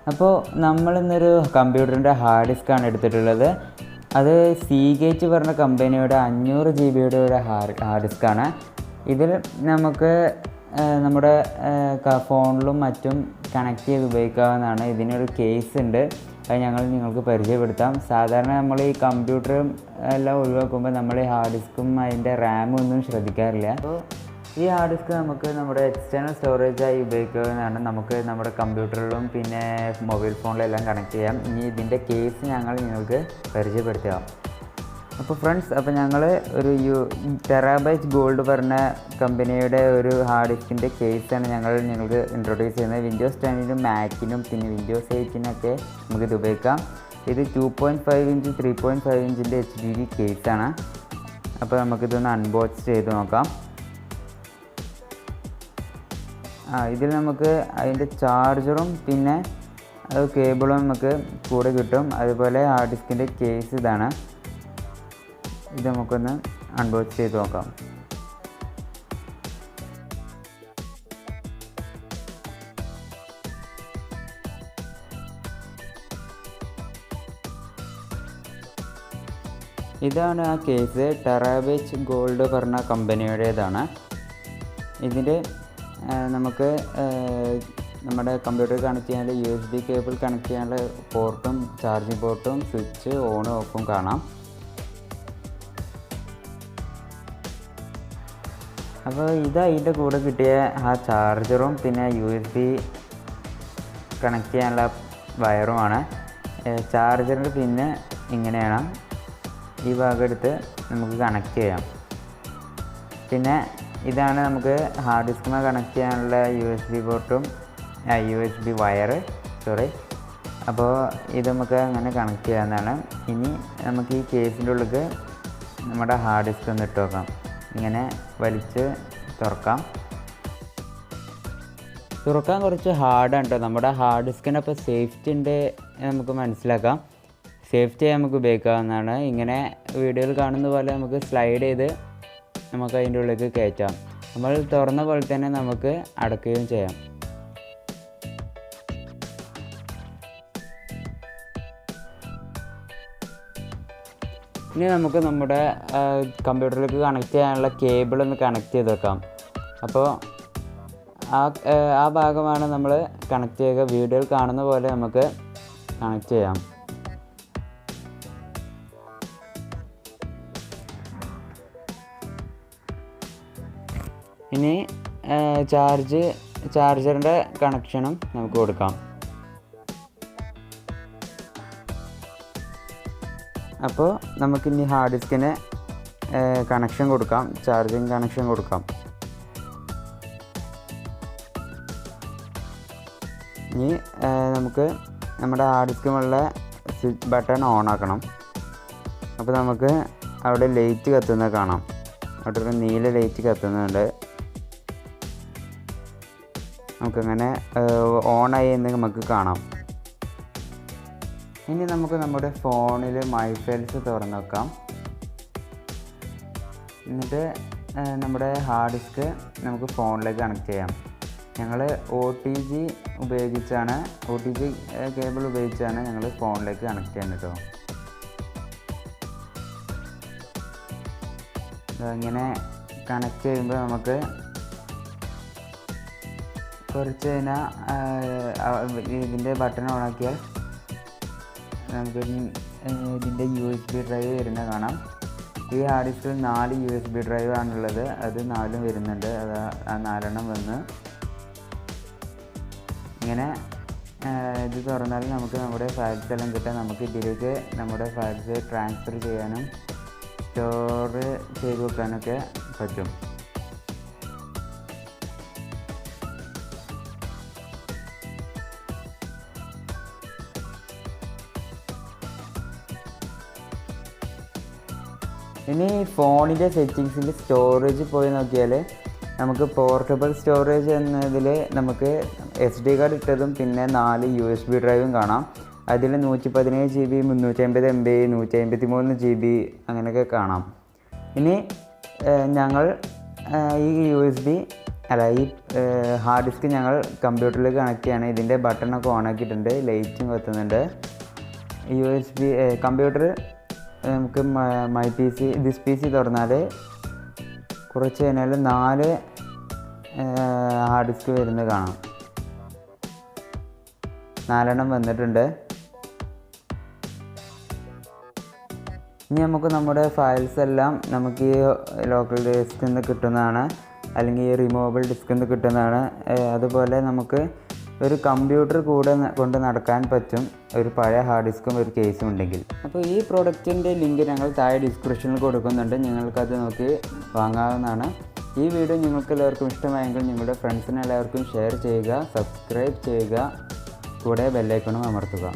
അപ്പോൾ നമ്മളിന്നൊരു കമ്പ്യൂട്ടറിൻ്റെ ഹാർഡ് ഡിസ്ക്കാണ് എടുത്തിട്ടുള്ളത്. അത് സീഗേറ്റ് പറഞ്ഞ കമ്പനിയുടെ 500 GB ഒരു ഹാർഡ് ഡിസ്ക്കാണ്. ഇതിൽ നമുക്ക് നമ്മുടെ ഫോണിലും മറ്റും കണക്ട് ചെയ്ത് ഉപയോഗിക്കാവുന്നതാണ്. ഇതിനൊരു കേസ് ഉണ്ട്, അത് ഞങ്ങൾ നിങ്ങൾക്ക് പരിചയപ്പെടുത്താം. സാധാരണ നമ്മൾ ഈ കമ്പ്യൂട്ടറും എല്ലാം ഒഴിവാക്കുമ്പോൾ നമ്മൾ ഈ ഹാർഡ് ഡിസ്ക്കും അതിൻ്റെ റാമും ഒന്നും ശ്രദ്ധിക്കാറില്ല. അപ്പോൾ ഈ ഹാർഡ് ഡിസ്ക് നമുക്ക് നമ്മുടെ എക്സ്റ്റേണൽ സ്റ്റോറേജായി ഉപയോഗിക്കാവുന്നതാണ്. നമുക്ക് നമ്മുടെ കമ്പ്യൂട്ടറിലും പിന്നെ മൊബൈൽ ഫോണിലെല്ലാം കണക്ട് ചെയ്യാം. ഇനി ഇതിൻ്റെ കേസ് ഞങ്ങൾ നിങ്ങൾക്ക് പരിചയപ്പെടുത്താം. അപ്പോൾ ഫ്രണ്ട്സ്, അപ്പോൾ ഞങ്ങൾ ഒരു ടെറാബൈറ്റ് ഗോൾഡ് പറഞ്ഞ കമ്പനിയുടെ ഒരു ഹാർഡ് ഡിസ്കിൻ്റെ കേസാണ് ഞങ്ങൾ നിങ്ങൾക്ക് ഇൻട്രൊഡ്യൂസ് ചെയ്യുന്നത്. വിൻഡോസ് 10നും മാക്കിനും പിന്നെ വിൻഡോസ് 8-നൊക്കെ നമുക്കിത് ഉപയോഗിക്കാം. ഇത് 2.5 ഇഞ്ച് 3.5 ഇഞ്ചിൻ്റെ HDD കേസാണ്. അപ്പോൾ നമുക്കിതൊന്ന് അൺബോക്സ് ചെയ്ത് നോക്കാം. ഇതിൽ നമുക്ക് അതിൻ്റെ ചാർജറും പിന്നെ അത് കേബിളും നമുക്ക് കൂടെ കിട്ടും. അതുപോലെ ഹാർഡ് ഡിസ്കിൻ്റെ കേസ് ഇതാണ്. ഇത് നമുക്കൊന്ന് അൺബോക്സ് ചെയ്ത് നോക്കാം. ഇതാണ് ആ കേസ്. ടെറാബൈറ്റ് ഗോൾഡ് പറഞ്ഞ കമ്പനിയുടേതാണ്. ഇതിൻ്റെ നമുക്ക് നമ്മുടെ കമ്പ്യൂട്ടർ കണക്ട് ചെയ്യാനുള്ള USB കേബിൾ കണക്ട് ചെയ്യാനുള്ള പോർട്ടും ചാർജിങ് പോർട്ടും സ്വിച്ച് ഓണും ഓഫും കാണാം. അപ്പോൾ ഇത് അതിൻ്റെ കൂടെ കിട്ടിയ ആ ചാർജറും പിന്നെ USB കണക്ട് ചെയ്യാനുള്ള വയറുമാണ്. ചാർജറിൻ്റെ പിന്നെ ഇങ്ങനെയാണ്. ഈ ഭാഗം എടുത്ത് നമുക്ക് കണക്ട് ചെയ്യാം. പിന്നെ ഇതാണ് നമുക്ക് ഹാർഡ് ഡിസ്കിനെ കണക്ട് ചെയ്യാനുള്ള USB പോർട്ടും USB വയറ്. അപ്പോൾ ഇത് നമുക്ക് അങ്ങനെ കണക്ട് ചെയ്യാവുന്നതാണ്. ഇനി നമുക്ക് ഈ കേസിൻ്റെ ഉള്ളിൽ നമ്മുടെ ഹാർഡ് ഡിസ്ക് ഒന്ന് ഇട്ട് നോക്കാം. ഇങ്ങനെ വലിച്ച് തുറക്കാൻ കുറച്ച് ഹാർഡാണ് കേട്ടോ. നമ്മുടെ ഹാർഡ് ഡിസ്കിനപ്പോൾ സേഫ്റ്റി ഉണ്ട് നമുക്ക് മനസ്സിലാക്കാം. സേഫ്റ്റി നമുക്ക് ഉപയോഗിക്കാവുന്നതാണ്. ഇങ്ങനെ വീഡിയോയിൽ കാണുന്ന പോലെ നമുക്ക് സ്ലൈഡ് ചെയ്ത് നമുക്ക് അതിൻ്റെ ഉള്ളിലേക്ക് കയറ്റാം. നമ്മൾ തുറന്ന പോലെ തന്നെ നമുക്ക് അടക്കുകയും ചെയ്യാം. ഇനി നമുക്ക് നമ്മുടെ കമ്പ്യൂട്ടറിലേക്ക് കണക്ട് ചെയ്യാനുള്ള കേബിളൊന്ന് കണക്ട് ചെയ്ത് വെക്കാം. അപ്പോൾ ആ ഭാഗമാണ് നമ്മൾ കണക്ട് ചെയ്യുക. വീഡിയോയിൽ കാണുന്ന പോലെ നമുക്ക് കണക്ട് ചെയ്യാം. ഇനി ചാർജറിൻ്റെ കണക്ഷനും നമുക്ക് കൊടുക്കാം. അപ്പോൾ നമുക്കിനി ഹാർഡ് ഡിസ്കിന് കണക്ഷൻ കൊടുക്കാം, ചാർജിങ് കണക്ഷൻ കൊടുക്കാം. ഇനി നമുക്ക് നമ്മുടെ ഹാർഡ് ഡിസ്കിനുള്ള ബട്ടൺ ഓൺ ആക്കണം. അപ്പോൾ നമുക്ക് അവിടെ ലൈറ്റ് കത്തുന്നത് കാണാം. അവിടെ ഒരു നീല ലൈറ്റ് കത്തുന്നുണ്ട്. നമുക്കങ്ങനെ ഓണായി എന്ന് നമുക്ക് കാണാം. ഇനി നമുക്ക് നമ്മുടെ ഫോണിൽ മൈ ഫയൽസ് തുറന്ന് വെക്കാം. എന്നിട്ട് നമ്മുടെ ഹാർഡ് ഡിസ്ക് നമുക്ക് ഫോണിലേക്ക് കണക്ട് ചെയ്യാം. ഞങ്ങൾ OTG കേബിൾ ഉപയോഗിച്ചാണ് ഞങ്ങൾ ഫോണിലേക്ക് കണക്ട് ചെയ്യുന്നത് കേട്ടോ. ഇങ്ങനെ കണക്ട് ചെയ്യുമ്പോൾ നമുക്ക് കുറച്ച് കഴിഞ്ഞാൽ ഇതിൻ്റെ ബട്ടൺ ഓണാക്കിയാൽ നമുക്ക് ഇതിൻ്റെ USB ഡ്രൈവ് വരുന്നത് കാണാം. ഈ ഹാർഡ് ഡിസ്കിൽ 4 USB ഡ്രൈവ് ആണുള്ളത്. അത് 4 വരുന്നുണ്ട്. അത് ആ 4 വന്ന് ഇങ്ങനെ ഇത് തുറന്നാൽ നമുക്ക് നമ്മുടെ ഫയൽസ് എല്ലാം കിട്ടാൻ നമുക്ക് ഇതിലേക്ക് നമ്മുടെ ഫയൽസ് ട്രാൻസ്ഫർ ചെയ്യാനും സ്റ്റോർ ചെയ്ത് വെക്കാനൊക്കെ പറ്റും. ഇനി ഫോണിൻ്റെ സെറ്റിങ്സിൽ സ്റ്റോറേജ് പോയി നോക്കിയാൽ നമുക്ക് പോർട്ടബിൾ സ്റ്റോറേജ് എന്നതിൽ നമുക്ക് SD കാർഡ് ഇട്ടതും പിന്നെ 4 USB ഡ്രൈവും കാണാം. അതിൽ 117 GB 350 MB 153 GB അങ്ങനെയൊക്കെ കാണാം. ഇനി ഞങ്ങൾ ഈ USB അല്ല ഈ ഹാർഡ് ഡിസ്ക് ഞങ്ങൾ കമ്പ്യൂട്ടറിലേക്ക് കണക്ട് ചെയ്യാണ്. ഇതിൻ്റെ ബട്ടണൊക്കെ ഓൺ ആക്കിയിട്ടുണ്ട്, ലൈറ്റും കത്തുന്നുണ്ട്. USB കമ്പ്യൂട്ടർ നമുക്ക് മൈ PC ദിസ് PC തുറന്നാൽ കുറച്ച് കഴിഞ്ഞാൽ 4 ഹാർഡ് ഡിസ്ക് വരുന്നത് കാണാം. 4 എണ്ണം വന്നിട്ടുണ്ട്. ഇനി നമുക്ക് നമ്മുടെ ഫയൽസ് എല്ലാം നമുക്ക് ഈ ലോക്കൽ ഡിസ്കിൽ നിന്ന് കിട്ടുന്നതാണ്, അല്ലെങ്കിൽ ഈ റിമൂവബിൾ ഡിസ്കിൽ നിന്ന് കിട്ടുന്നതാണ്. അതുപോലെ നമുക്ക് ഒരു കമ്പ്യൂട്ടർ കൂടെ കൊണ്ട് നടക്കാൻ പറ്റും, ഒരു പഴയ ഹാർഡ് ഡിസ്കും ഒരു കേസും ഉണ്ടെങ്കിൽ. അപ്പോൾ ഈ പ്രോഡക്റ്റിൻ്റെ ലിങ്ക് ഞങ്ങൾ താഴെ ഡിസ്ക്രിപ്ഷനിൽ കൊടുക്കുന്നുണ്ട്, നിങ്ങൾക്കത് നോക്കി വാങ്ങാവുന്നതാണ്. ഈ വീഡിയോ നിങ്ങൾക്ക് എല്ലാവർക്കും ഇഷ്ടമായെങ്കിൽ നിങ്ങളുടെ ഫ്രണ്ട്സിന് എല്ലാവർക്കും ഷെയർ ചെയ്യുക, സബ്സ്ക്രൈബ് ചെയ്യുക, കൂടെ ബെല്ലൈക്കണും അമർത്തുക.